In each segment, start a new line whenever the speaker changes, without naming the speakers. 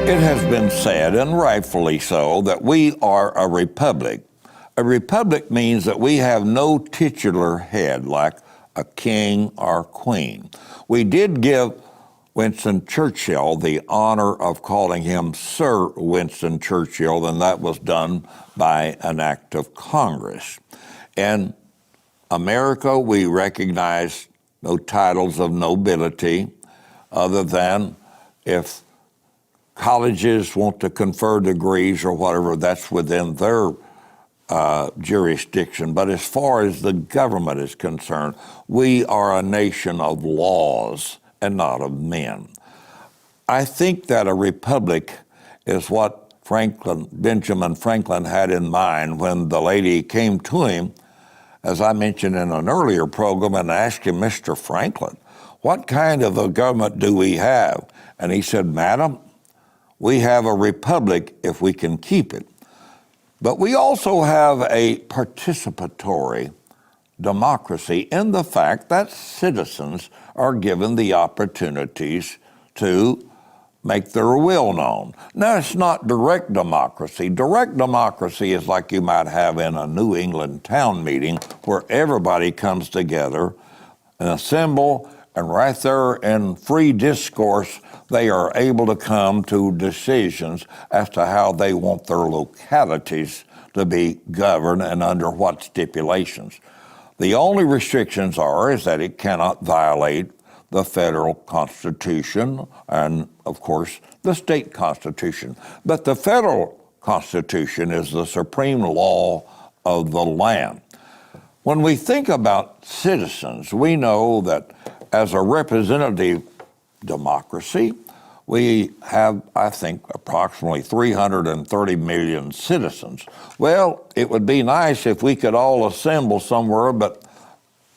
It has been said, and rightfully so, that we are a republic. A republic means that we have no titular head like a king or queen. We did give Winston Churchill the honor of calling him Sir Winston Churchill, and that was done by an act of Congress. In America, we recognize no titles of nobility other than if colleges want to confer degrees or whatever, that's within their jurisdiction. But as far as the government is concerned, we are a nation of laws and not of men. I think that a republic is what Benjamin Franklin had in mind when the lady came to him, as I mentioned in an earlier program, and asked him, Mr. Franklin, what kind of a government do we have? And he said, Madam, we have a republic if we can keep it. But we also have a participatory democracy in the fact that citizens are given the opportunities to make their will known. Now, it's not direct democracy. Direct democracy is like you might have in a New England town meeting where everybody comes together and assemble, and right there in free discourse, they are able to come to decisions as to how they want their localities to be governed and under what stipulations. The only restrictions is that it cannot violate the federal constitution and, of course, the state constitution. But the federal constitution is the supreme law of the land. When we think about citizens, we know that as a representative democracy, we have, I think, approximately 330 million citizens. Well, it would be nice if we could all assemble somewhere, but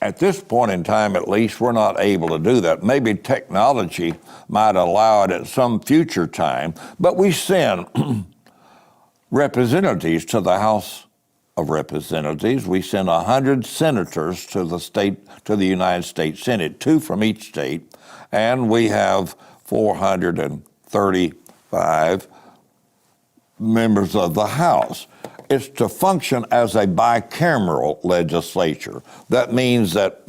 at this point in time, at least, we're not able to do that. Maybe technology might allow it at some future time, but we send representatives to the House of Representatives. We send 100 senators to the United States Senate, 2 from each state, and we have 435 members of the House. It's to function as a bicameral legislature. That means that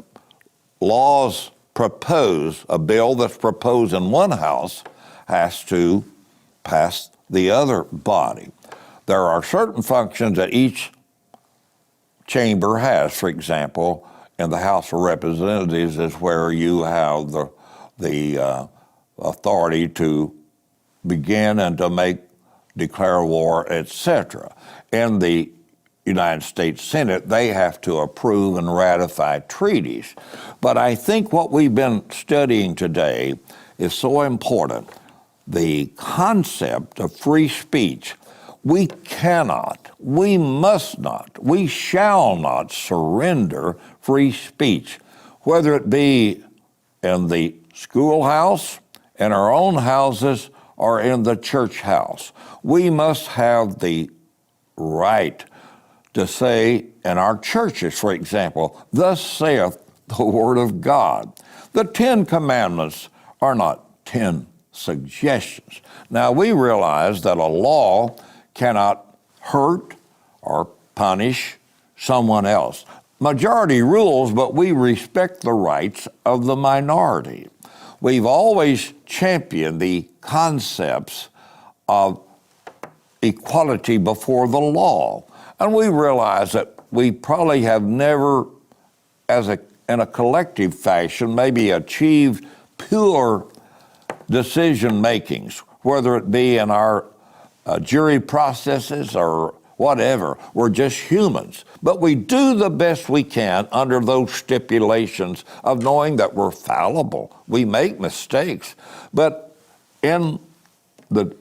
laws proposed, a bill that's proposed in one house has to pass the other body. There are certain functions that each chamber has. For example, in the House of Representatives is where you have the authority to begin and to declare war, etc. In the United States Senate, they have to approve and ratify treaties. But I think what we've been studying today is so important. The concept of free speech. We cannot, we must not, we shall not surrender free speech, whether it be in the schoolhouse, in our own houses, or in the church house. We must have the right to say in our churches, for example, thus saith the Word of God. The 10 Commandments are not 10 suggestions. Now, we realize that a law cannot hurt or punish someone else. Majority rules, but we respect the rights of the minority. We've always championed the concepts of equality before the law. And we realize that we probably have never, in a collective fashion, maybe achieved pure decision makings, whether it be in our jury processes or whatever. We're just humans. But we do the best we can under those stipulations of knowing that we're fallible. We make mistakes. But in the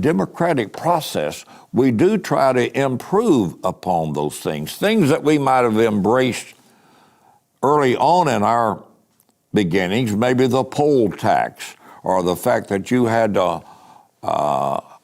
democratic process, we do try to improve upon those things that we might have embraced early on in our beginnings, maybe the poll tax, or the fact that you had to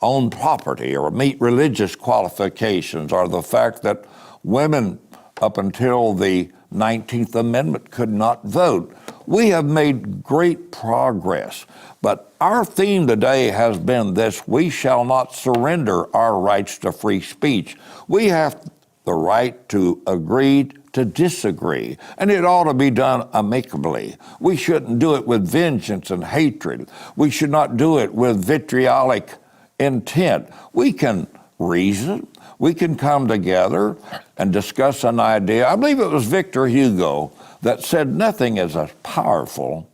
own property or meet religious qualifications, or the fact that women up until the 19th Amendment could not vote. We have made great progress. But our theme today has been this: we shall not surrender our rights to free speech. We have the right to agree to disagree, and it ought to be done amicably. We shouldn't do it with vengeance and hatred. We should not do it with vitriolic intent. We can reason. We can come together and discuss an idea. I believe it was Victor Hugo that said nothing is as powerful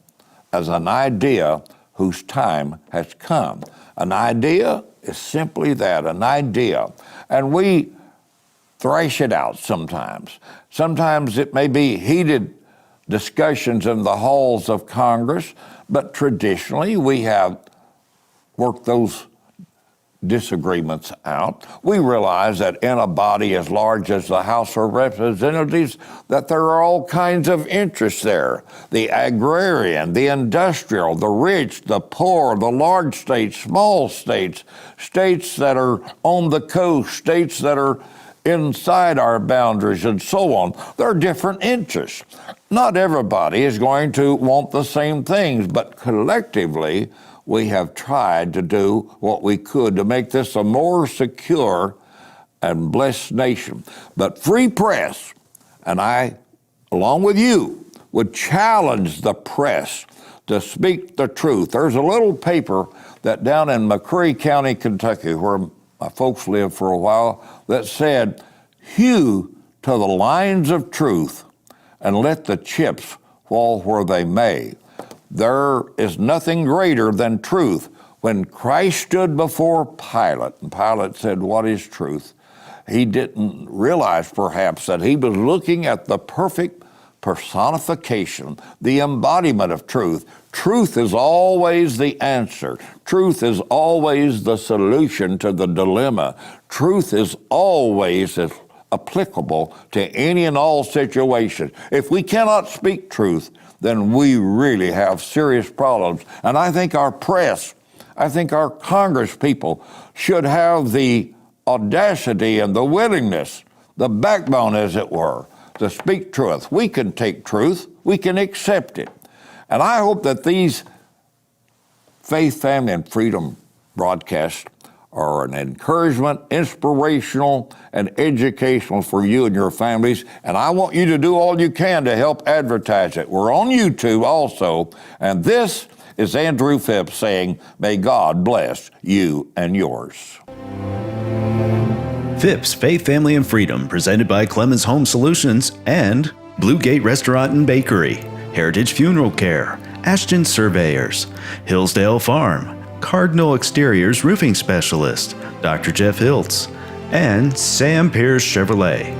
as an idea whose time has come. An idea is simply that, an idea. And we thrash it out sometimes. Sometimes it may be heated discussions in the halls of Congress, but traditionally we have worked those disagreements out. We realize that in a body as large as the House of Representatives, that there are all kinds of interests there. The agrarian, the industrial, the rich, the poor, the large states, small states, states that are on the coast, states that are inside our boundaries, and so on. There are different interests. Not everybody is going to want the same things, but collectively, we have tried to do what we could to make this a more secure and blessed nation. But free press, and I, along with you, would challenge the press to speak the truth. There's a little paper that down in McCreary County, Kentucky, where my folks lived for a while, that said, "Hew to the lines of truth and let the chips fall where they may." There is nothing greater than truth. When Christ stood before Pilate, and Pilate said, "What is truth?" he didn't realize perhaps that he was looking at the perfect personification, the embodiment of truth. Truth is always the answer. Truth is always the solution to the dilemma. Truth is always applicable to any and all situations. If we cannot speak truth, then we really have serious problems. And I think our press, I think our Congress people should have the audacity and the willingness, the backbone, as it were, to speak truth. We can take truth, we can accept it. And I hope that these Faith, Family, and Freedom broadcasts are an encouragement, inspirational, and educational for you and your families. And I want you to do all you can to help advertise it. We're on YouTube also. And this is Andrew Phipps saying, may God bless you and yours.
Phipps, Faith, Family, and Freedom, presented by Clemens Home Solutions and Blue Gate Restaurant and Bakery, Heritage Funeral Care, Ashton Surveyors, Hillsdale Farm, Cardinal Exteriors Roofing Specialist, Dr. Jeff Hiltz, and Sam Pierce Chevrolet.